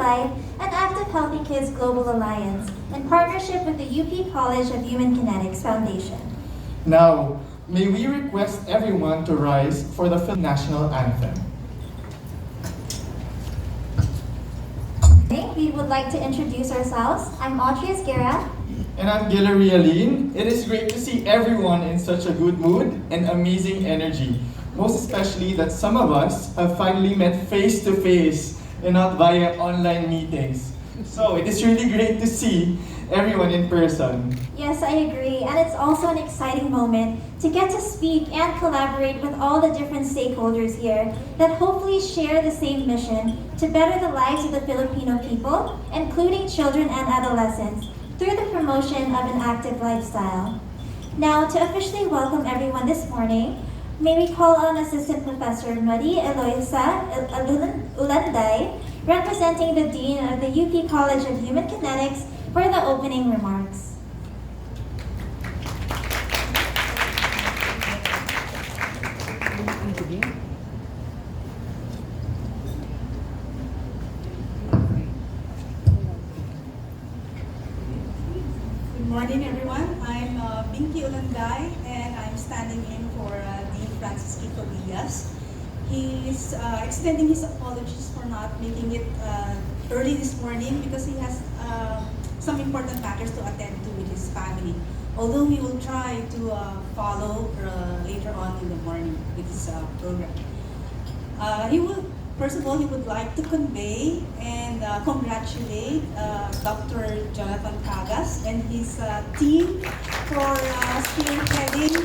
Life and Active Healthy Kids Global Alliance in partnership with the UP College of Human Kinetics Foundation. Now, may we request everyone to rise for the Philippine National Anthem. We would like to introduce ourselves. I'm Audrey Esguerra. And I'm Guillermo Aline. It is great to see everyone in such a good mood and amazing energy. Most especially that some of us have finally met face to face and not via online meetings. So it is really great to see everyone in person. Yes, I agree. And it's also an exciting moment to get to speak and collaborate with all the different stakeholders here that hopefully share the same mission to better the lives of the Filipino people, including children and adolescents, through the promotion of an active lifestyle. Now, to officially welcome everyone this morning, may we call on Assistant Professor Marie Eloisa Ulanday, representing the Dean of the UP College of Human Kinetics, for the opening remarks. Good morning, everyone. I'm Binky Ulanday, and I'm standing in for Dean Francis Kiko Diaz. He's extending his apologies for not making it early this morning because he has some important matters to attend to with his family. Although he will try to follow later on in the morning with his program. First of all, he would like to convey and congratulate Dr. Jonathan Cagas and his team for spearheading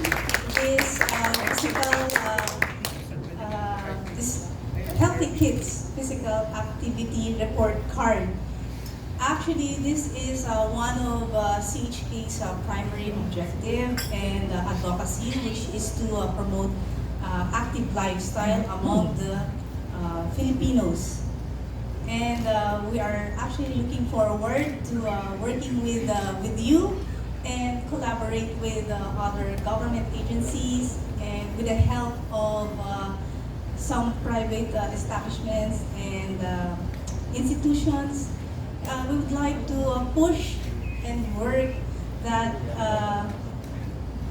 this this Healthy Kids Physical Activity Report Card. Actually, this is one of CHK's primary objective and advocacy, which is to promote active lifestyle among the Filipinos. And we are actually looking forward to working with you and collaborate with other government agencies and with the help of some private establishments and institutions. We would like to push and work that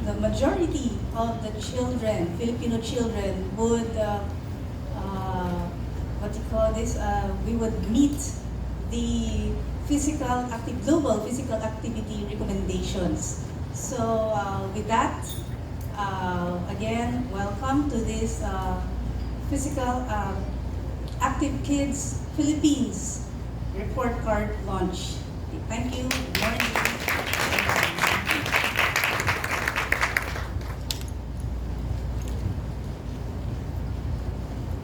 the majority of the children, Filipino children, would we would meet the global physical activity recommendations. So with that, again, welcome to this Physical Active Kids Philippines report card launch. Thank you. Good morning.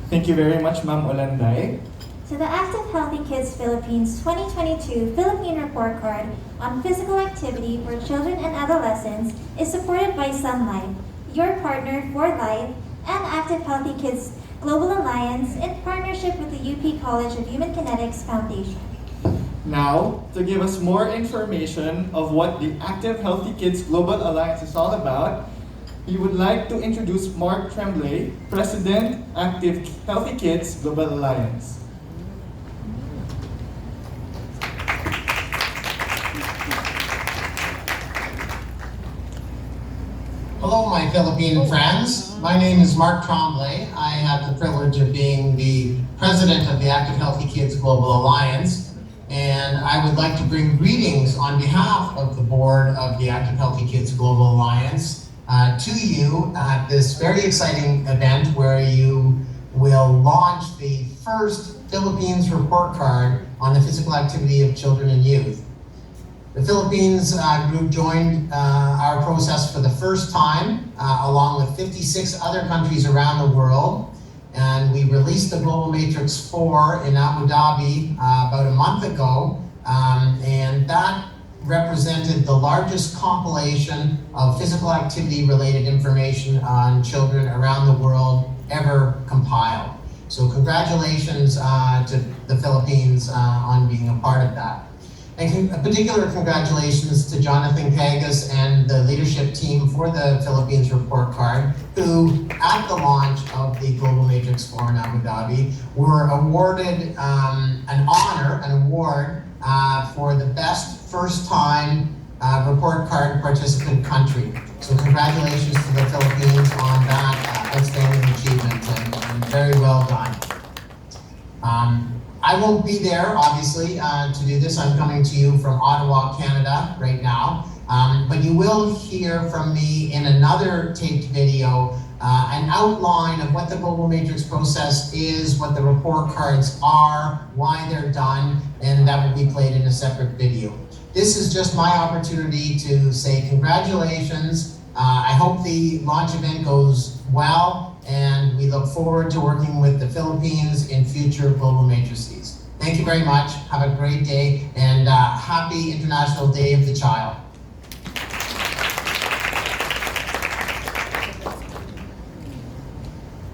Thank you very much, Ma'am Olanday. So the Active Healthy Kids Philippines 2022 Philippine Report Card on Physical Activity for Children and Adolescents is supported by Sunlife, your partner for life, and Active Healthy Kids Global Alliance in partnership with the UP College of Human Kinetics Foundation. Now, to give us more information of what the Active Healthy Kids Global Alliance is all about, we would like to introduce Mark Tremblay, President, Active Healthy Kids Global Alliance. Hello, my Philippine friends. My name is Mark Tremblay. I have the privilege of being the President of the Active Healthy Kids Global Alliance. And I would like to bring greetings on behalf of the board of the Active Healthy Kids Global Alliance to you at this very exciting event where you will launch the first Philippines report card on the physical activity of children and youth. The Philippines group joined our process for the first time, along with 56 other countries around the world. And we released the Global Matrix 4 in Abu Dhabi about a month ago, and that represented the largest compilation of physical activity related information on children around the world ever compiled. So congratulations to the Philippines on being a part of that. And a particular congratulations to Jonathan Kagas and the leadership team for the Philippines report card, who at the launch of the Global Matrix 4 in Abu Dhabi were awarded an award for the best first-time report card participant country. So congratulations to the Philippines on that outstanding achievement, and very well done. I won't be there, obviously, to do this. I'm coming to you from Ottawa, Canada, right now. But you will hear from me in another taped video an outline of what the Global Matrix process is, what the report cards are, why they're done, and that will be played in a separate video. This is just my opportunity to say congratulations. I hope the launch event goes well, and we look forward to working with the Philippines in future Global Matrices. Thank you very much. Have a great day, and happy International Day of the Child.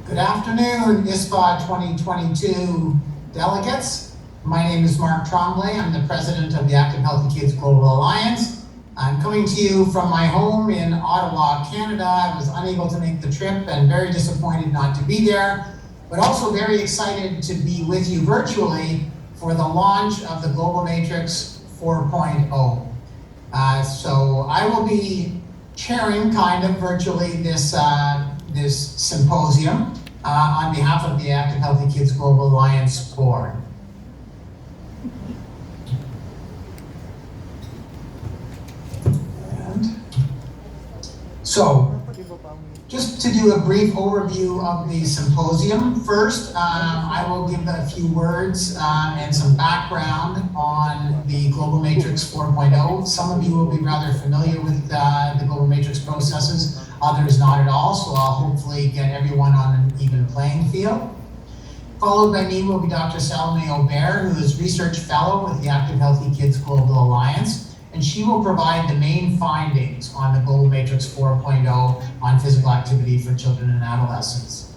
Good afternoon, ISPA 2022 delegates. My name is Mark Tremblay. I'm the president of the Active Healthy Kids Global Alliance. I'm coming to you from my home in Ottawa, Canada. I was unable to make the trip and very disappointed not to be there, but also very excited to be with you virtually for the launch of the Global Matrix 4.0. So I will be chairing kind of virtually this symposium on behalf of the Active Healthy Kids Global Alliance board. So, just to do a brief overview of the symposium, first I will give a few words and some background on the Global Matrix 4.0. Some of you will be rather familiar with the Global Matrix processes, others not at all, so I'll hopefully get everyone on an even playing field. Followed by me will be Dr. Salome Aubert, who is Research Fellow with the Active Healthy Kids Global Alliance. And she will provide the main findings on the Global Matrix 4.0 on physical activity for children and adolescents.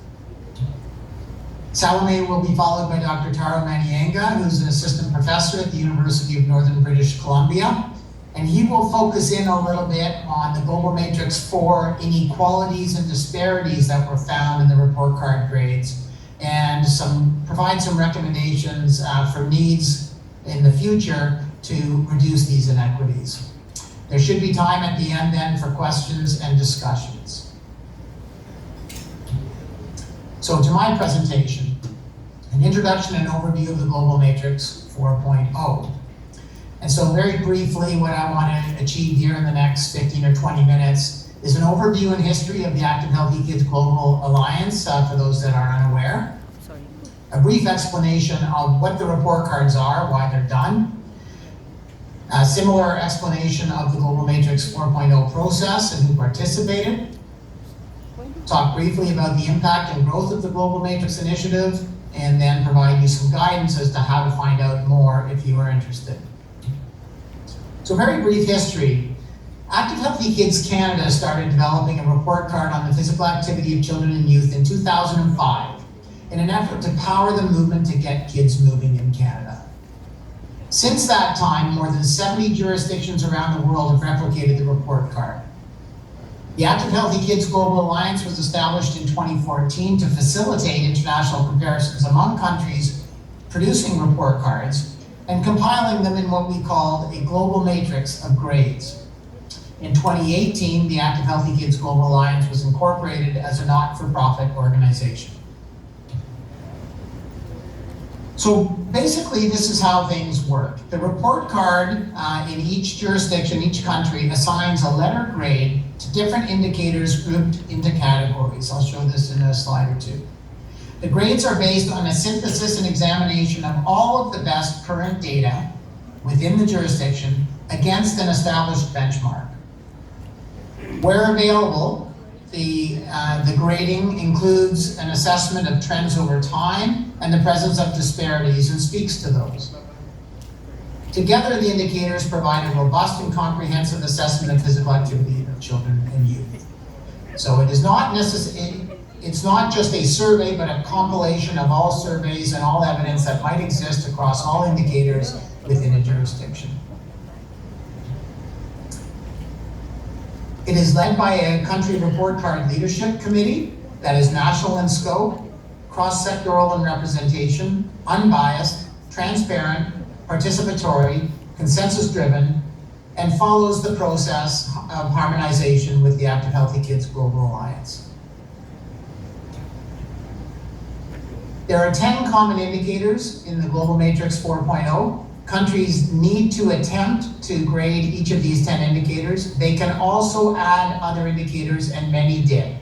Salome will be followed by Dr. Taro Manianga, who's an assistant professor at the University of Northern British Columbia. And he will focus in a little bit on the Global Matrix 4 inequalities and disparities that were found in the report card grades, and provide some recommendations for needs in the future to reduce these inequities. There should be time at the end then for questions and discussions. So to my presentation, an introduction and overview of the Global Matrix 4.0. And so very briefly, what I want to achieve here in the next 15 or 20 minutes is an overview and history of the Active Healthy Kids Global Alliance, for those that are unaware. A brief explanation of what the report cards are, why they're done. A similar explanation of the Global Matrix 4.0 process and who participated. Talk briefly about the impact and growth of the Global Matrix initiative, and then provide you some guidance as to how to find out more if you are interested. So very brief history. Active Healthy Kids Canada started developing a report card on the physical activity of children and youth in 2005 in an effort to power the movement to get kids moving in Canada. Since that time, more than 70 jurisdictions around the world have replicated the report card. The Active Healthy Kids Global Alliance was established in 2014 to facilitate international comparisons among countries producing report cards and compiling them in what we called a global matrix of grades. In 2018, the Active Healthy Kids Global Alliance was incorporated as a not-for-profit organization. So basically, this is how things work. The report card in each jurisdiction, each country, assigns a letter grade to different indicators grouped into categories. I'll show this in a slide or two. The grades are based on a synthesis and examination of all of the best current data within the jurisdiction against an established benchmark. Where available, the grading includes an assessment of trends over time and the presence of disparities, and speaks to those. Together, the indicators provide a robust and comprehensive assessment of physical activity of children and youth. So it's not just a survey, but a compilation of all surveys and all evidence that might exist across all indicators within a jurisdiction. It is led by a country report card leadership committee that is national in scope, cross-sectoral in representation, unbiased, transparent, participatory, consensus-driven, and follows the process of harmonization with the Active Healthy Kids Global Alliance. There are 10 common indicators in the Global Matrix 4.0. Countries need to attempt to grade each of these 10 indicators. They can also add other indicators, and many did.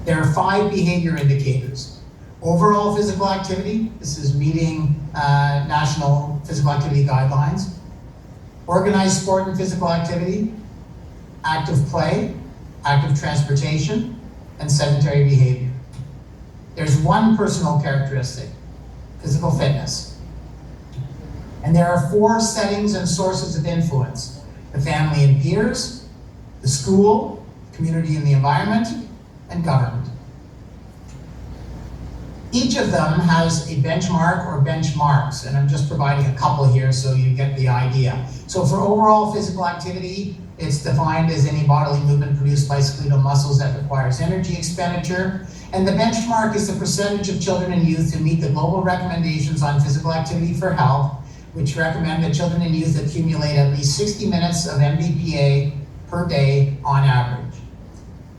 There are 5 behavior indicators. Overall physical activity, this is meeting national physical activity guidelines. Organized sport and physical activity, active play, active transportation, and sedentary behavior. There's one personal characteristic, physical fitness. And there are 4 settings and sources of influence: the family and peers, the school, community and the environment, and government. Each of them has a benchmark or benchmarks, and I'm just providing a couple here so you get the idea. So for overall physical activity, it's defined as any bodily movement produced by skeletal muscles that requires energy expenditure. And the benchmark is the percentage of children and youth who meet the global recommendations on physical activity for health, which recommend that children and youth accumulate at least 60 minutes of MBPA per day on average.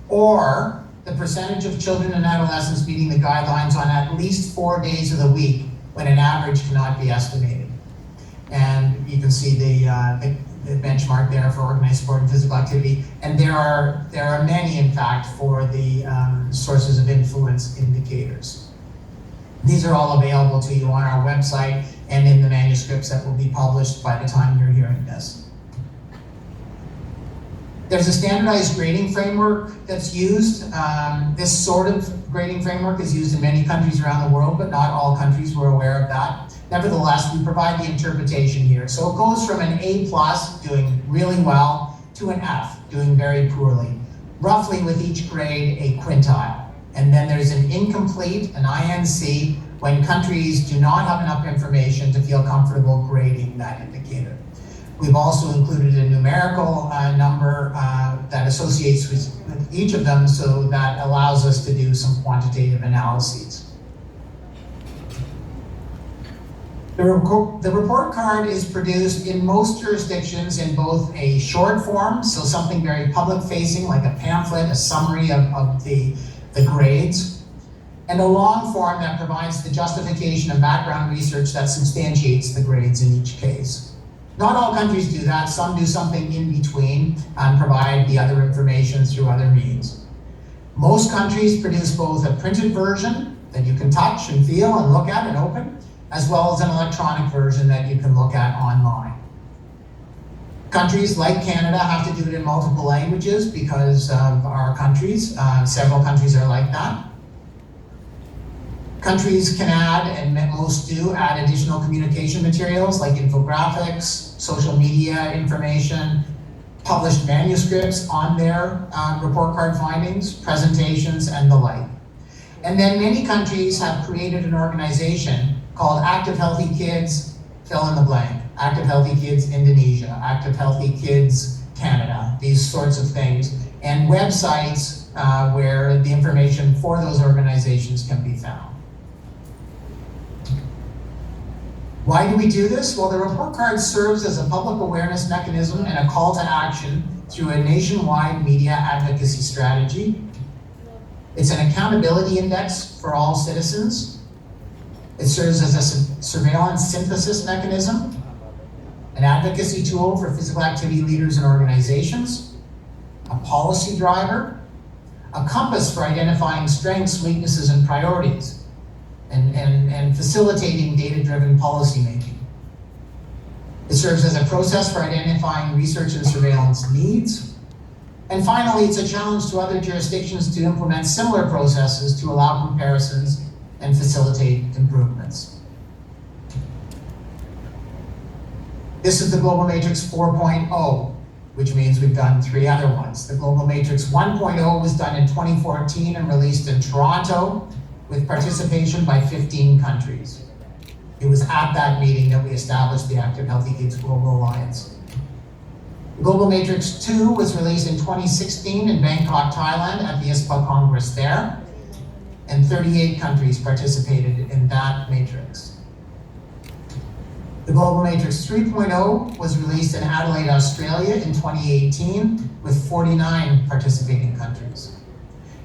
Or the percentage of children and adolescents meeting the guidelines on at least 4 days of the week when an average cannot be estimated. And you can see the benchmark there for organized sport and physical activity. And there are many, in fact, for the sources of influence indicators. These are all available to you on our website and in the manuscripts that will be published by the time you're hearing this. There's a standardized grading framework that's used. This sort of grading framework is used in many countries around the world, but not all countries were aware of that. Nevertheless, we provide the interpretation here. So it goes from an A+, doing really well, to an F, doing very poorly. Roughly with each grade, a quintile. And then there's an incomplete, an INC, when countries do not have enough information to feel comfortable grading that indicator. We've also included a numerical number that associates with each of them, so that allows us to do some quantitative analyses. The report card is produced in most jurisdictions in both a short form, so something very public-facing, like a pamphlet, a summary of the grades, and a long form that provides the justification and background research that substantiates the grades in each case. Not all countries do that. Some do something in between and provide the other information through other means. Most countries produce both a printed version that you can touch and feel and look at and open, as well as an electronic version that you can look at online. Countries like Canada have to do it in multiple languages because of our countries. Several countries are like that. Countries can add, and most do, add additional communication materials like infographics, social media information, published manuscripts on their report card findings, presentations, and the like. And then many countries have created an organization called Active Healthy Kids, fill in the blank. Active Healthy Kids Indonesia, Active Healthy Kids Canada, these sorts of things, and websites where the information for those organizations can be found. Why do we do this? Well, the report card serves as a public awareness mechanism and a call to action through a nationwide media advocacy strategy. It's an accountability index for all citizens. It serves as a surveillance synthesis mechanism, an advocacy tool for physical activity leaders and organizations, a policy driver, a compass for identifying strengths, weaknesses, and priorities, and facilitating data-driven policymaking. It serves as a process for identifying research and surveillance needs. And finally, it's a challenge to other jurisdictions to implement similar processes to allow comparisons and facilitate improvements. This is the Global Matrix 4.0, which means we've done 3 other ones. The Global Matrix 1.0 was done in 2014 and released in Toronto with participation by 15 countries. It was at that meeting that we established the Active Healthy Kids Global Alliance. Global Matrix 2 was released in 2016 in Bangkok, Thailand at the ISPA Congress there, and 38 countries participated in that matrix. The Global Matrix 3.0 was released in Adelaide, Australia in 2018 with 49 participating countries.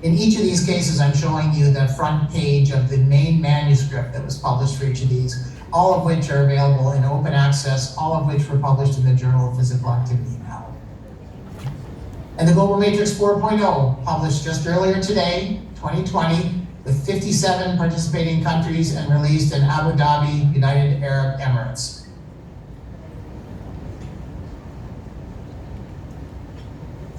In each of these cases, I'm showing you the front page of the main manuscript that was published for each of these, all of which are available in open access, all of which were published in the Journal of Physical Activity now. And the Global Matrix 4.0, published just earlier today, 2020, with 57 participating countries and released in Abu Dhabi, United Arab Emirates.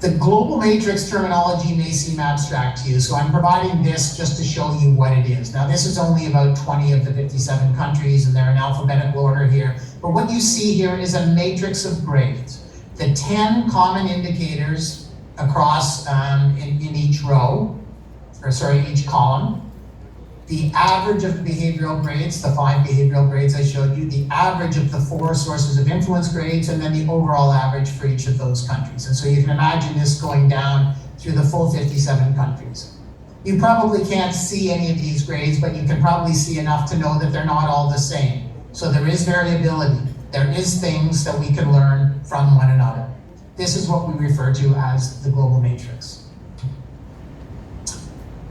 The Global Matrix terminology may seem abstract to you, so I'm providing this just to show you what it is. Now, this is only about 20 of the 57 countries, and they're in alphabetical order here. But what you see here is a matrix of grades. The 10 common indicators across in each row, each column. The average of the behavioral grades, the 5 behavioral grades I showed you, the average of the 4 sources of influence grades, and then the overall average for each of those countries. And so you can imagine this going down through the full 57 countries. You probably can't see any of these grades, but you can probably see enough to know that they're not all the same. So there is variability. There is things that we can learn from one another. This is what we refer to as the Global Matrix.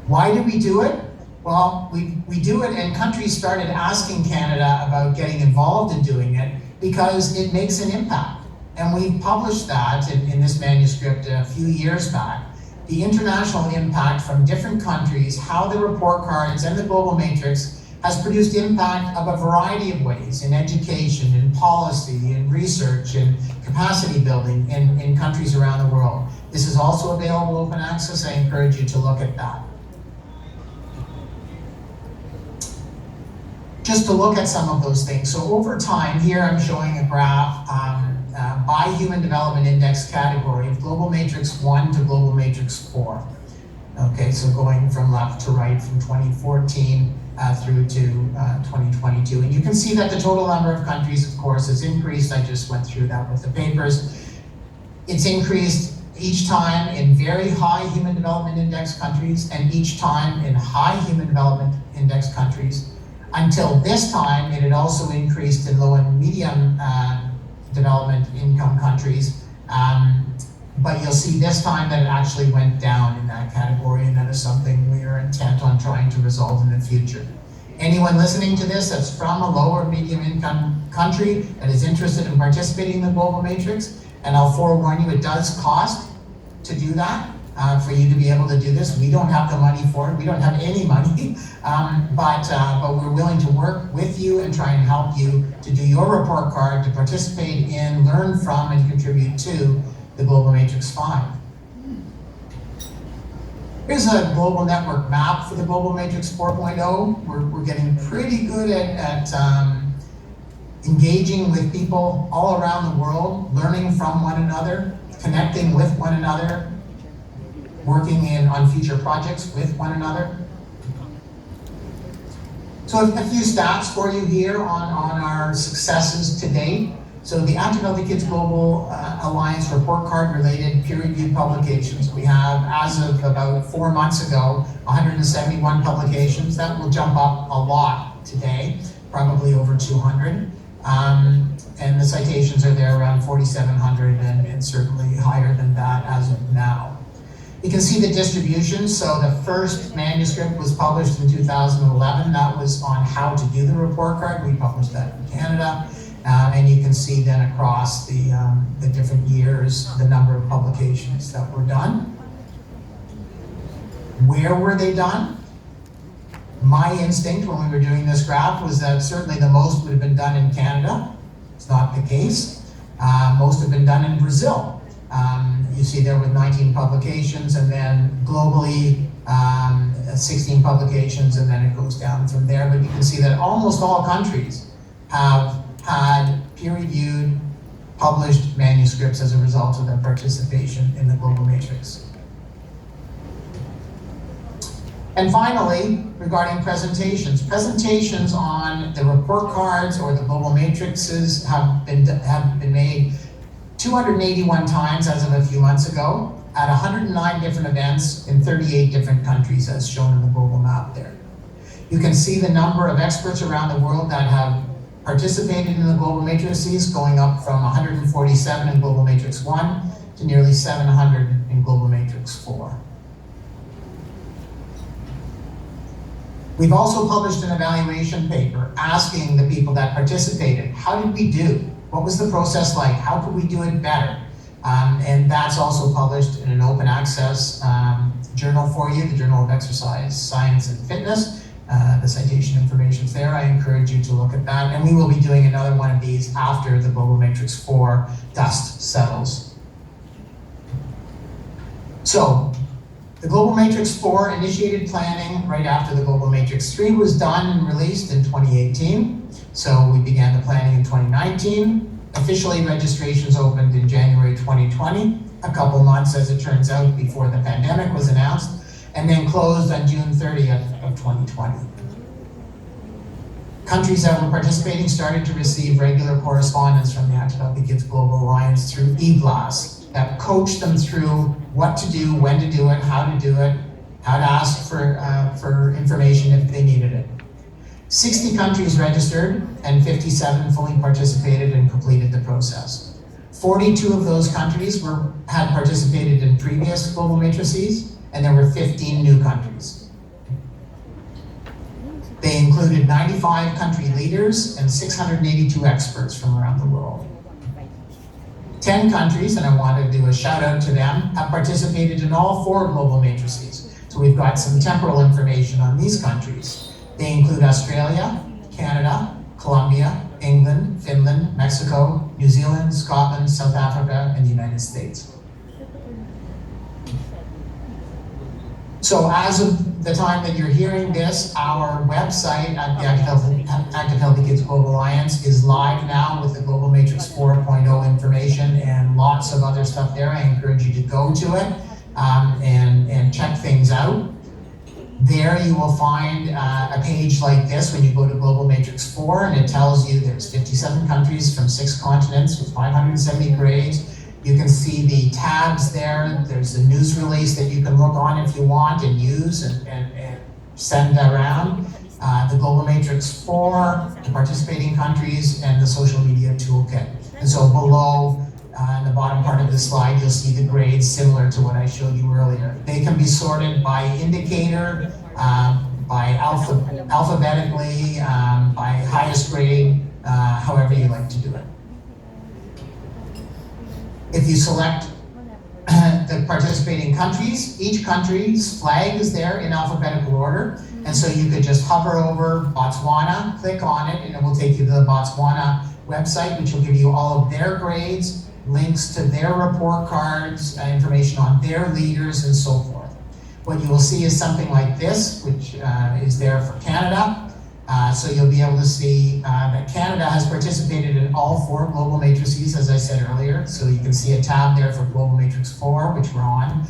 Why do we do it? Well, we do it, and countries started asking Canada about getting involved in doing it because it makes an impact. And we published that in this manuscript a few years back. The international impact from different countries, how the report cards and the Global Matrix has produced impact of a variety of ways in education, in policy, in research, in capacity building in countries around the world. This is also available open access. I encourage you to look at that. Just to look at some of those things. So over time, here I'm showing a graph by Human Development Index category of Global Matrix 1 to Global Matrix 4. Okay, so going from left to right from 2014 through to 2022. And you can see that the total number of countries, of course, has increased. I just went through that with the papers. It's increased each time in very high Human Development Index countries and each time in high Human Development Index countries. Until this time, it had also increased in low and medium development income countries. But you'll see this time that it actually went down in that category, and that is something we are intent on trying to resolve in the future. Anyone listening to this that's from a low or medium income country that is interested in participating in the Global Matrix, and I'll forewarn you, it does cost to do that. For you to be able to do this. We don't have the money for it. We don't have any money, but we're willing to work with you and try and help you to do your report card, to participate in, learn from, and contribute to the Global Matrix 5. Here's a global network map for the Global Matrix 4.0. We're getting pretty good at engaging with people all around the world, learning from one another, connecting with one another, working on future projects with one another. So a few stats for you here on our successes to date. So the Active Healthy Kids Global Alliance report card related peer-reviewed publications. We have, as of about 4 months ago, 171 publications. That will jump up a lot today, probably over 200. And the citations are there around 4,700 and certainly higher than that as of now. You can see the distribution. So the first manuscript was published in 2011. That was on how to do the report card. We published that in Canada. And you can see then across the different years, the number of publications that were done. Where were they done? My instinct when we were doing this graph was that certainly the most would have been done in Canada. It's not the case. Most have been done in Brazil. You see there with 19 publications, and then globally 16 publications, and then it goes down from there. But you can see that almost all countries have had peer-reviewed, published manuscripts as a result of their participation in the Global Matrix. And finally, regarding presentations. Presentations on the report cards or the Global Matrixes have been made 281 times as of a few months ago, at 109 different events in 38 different countries, as shown in the global map there. You can see the number of experts around the world that have participated in the global matrices, going up from 147 in global matrix 1 to nearly 700 in global matrix 4. We've also published an evaluation paper asking the people that participated, how did we do? What was the process like? How could we do it better? And that's also published in an open access journal for you, the Journal of Exercise, Science and Fitness. The citation information's there. I encourage you to look at that. And we will be doing another one of these after the Global Matrix 4 dust settles. So, the Global Matrix 4 initiated planning right after the Global Matrix 3 was done and released in 2018. So we began the planning in 2019. Officially, registrations opened in January 2020, a couple months, as it turns out, before the pandemic was announced, and then closed on June 30th of 2020. Countries that were participating started to receive regular correspondence from the Active Healthy Kids Global Alliance through e-blasts that coached them through what to do, when to do it, how to do it, how to ask for information if they needed it. 60 countries registered and 57 fully participated and completed the process. 42 of those countries had participated in previous global matrices, and there were 15 new countries. They included 95 country leaders and 682 experts from around the world. 10 countries, and I want to do a shout out to them, have participated in all 4 global matrices. So we've got some temporal information on these countries. They include Australia, Canada, Colombia, England, Finland, Mexico, New Zealand, Scotland, South Africa, and the United States. So as of the time that you're hearing this, our website at the Active Healthy Kids Global Alliance is live now with the Global Matrix 4.0 information and lots of other stuff there. I encourage you to go to it and check things out. There you will find a page like this when you go to Global Matrix 4, and it tells you there's 57 countries from 6 continents with 570 grades. You can see the tabs there. There's a news release that you can look on if you want and use and send around. The Global Matrix 4, the participating countries, and the social media toolkit. And so below, in the bottom part of the slide, you'll see the grades similar to what I showed you earlier. They can be sorted by indicator, by alphabetically, by highest grade, however you like to do it. If you select the participating countries, each country's flag is there in alphabetical order. And so you could just hover over Botswana, click on it, and it will take you to the Botswana website, which will give you all of their grades, links to their report cards, information on their leaders, and so forth. What you will see is something like this, which is there for Canada. So you'll be able to see that Canada has participated in all 4 global matrices, as I said earlier. So you can see a tab there for Global Matrix 4, which we're on,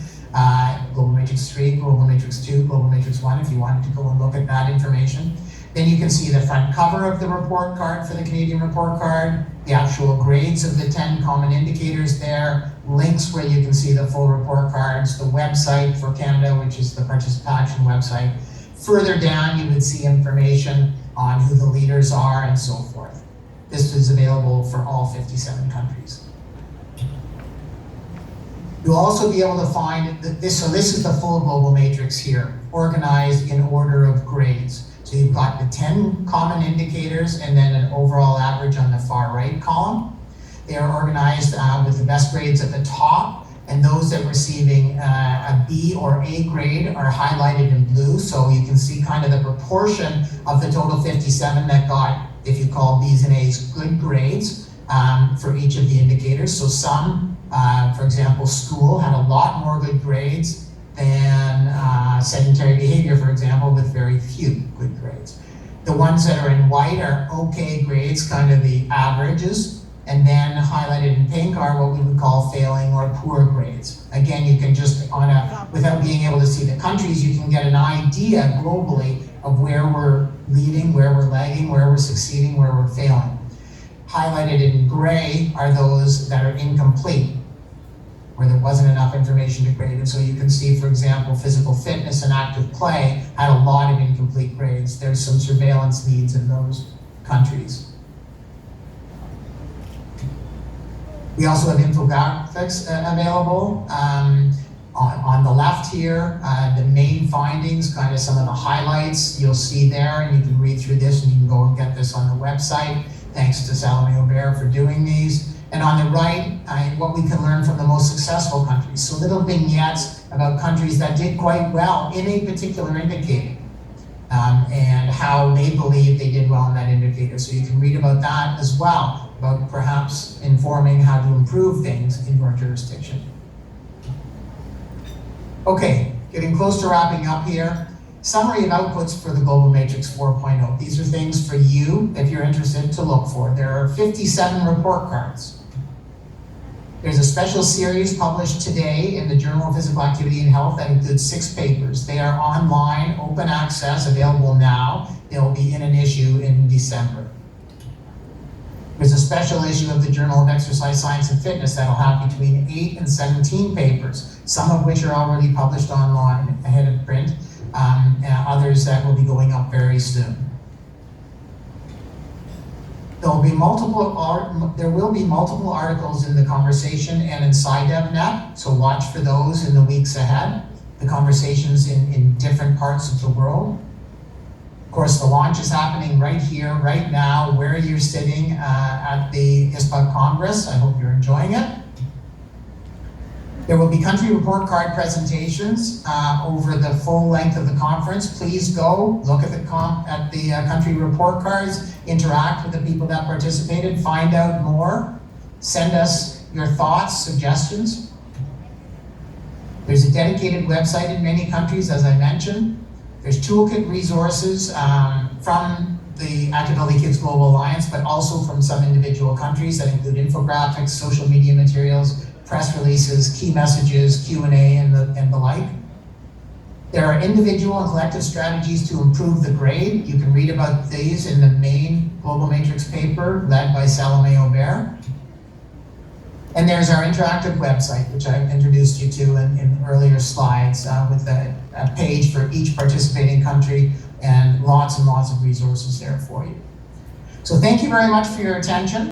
Global Matrix 3, Global Matrix 2, Global Matrix 1, if you wanted to go and look at that information. Then you can see the front cover of the report card for the Canadian report card, the actual grades of the 10 common indicators there, links where you can see the full report cards, the website for Canada, which is the participation website. Further down, you would see information on who the leaders are and so forth. This is available for all 57 countries. You'll also be able to find this, so this is the full global matrix here, organized in order of grades. So you've got the 10 common indicators and then an overall average on the far right column. They are organized with the best grades at the top, and those that are receiving a B or A grade are highlighted in blue, so you can see kind of the proportion of the total 57 that got, if you call B's and A's, good grades for each of the indicators. So some, for example, school had a lot more good grades than sedentary behavior, for example, with very few good grades. The ones that are in white are okay grades, kind of the averages, and then highlighted in pink are what we would call failing or poor grades. Again, you can just, without being able to see the countries, you can get an idea globally of where we're leading, where we're lagging, where we're succeeding, where we're failing. Highlighted in gray are those that are incomplete, where there wasn't enough information to grade. And so you can see, for example, physical fitness and active play had a lot of incomplete grades. There's some surveillance needs in those countries. We also have infographics available. On the left here, the main findings, kind of some of the highlights you'll see there, and you can read through this and you can go and get this on the website. Thanks to Salome Aubert for doing these. And on the right, what we can learn from the most successful countries. So little vignettes about countries that did quite well in a particular indicator, and how they believe they did well in that indicator. So you can read about that as well, about perhaps informing how to improve things in your jurisdiction. Okay, getting close to wrapping up here. Summary of outputs for the Global Matrix 4.0. These are things for you, if you're interested, to look for. There are 57 report cards. There's a special series published today in the Journal of Physical Activity and Health that includes 6 papers. They are online, open access, available now. They'll be in an issue in December. There's a special issue of the Journal of Exercise Science and Fitness that'll have between 8 and 17 papers, some of which are already published online ahead of print, and others that will be going up very soon. There will be multiple articles in the conversation and in SciDevNet, so watch for those in the weeks ahead. The conversations in different parts of the world. Of course, the launch is happening right here, right now, where you're sitting at the ISPA Congress. I hope you're enjoying it. There will be country report card presentations over the full length of the conference. Please go look at the country report cards, interact with the people that participated, find out more, send us your thoughts, suggestions. There's a dedicated website in many countries, as I mentioned. There's toolkit resources from the Active Healthy Kids Global Alliance, but also from some individual countries that include infographics, social media materials, press releases, key messages, Q&A, and the like. There are individual and collective strategies to improve the grade. You can read about these in the main Global Matrix paper led by Salome Aubert. And there's our interactive website, which I've introduced you to in earlier slides, with a page for each participating country and lots of resources there for you. So thank you very much for your attention.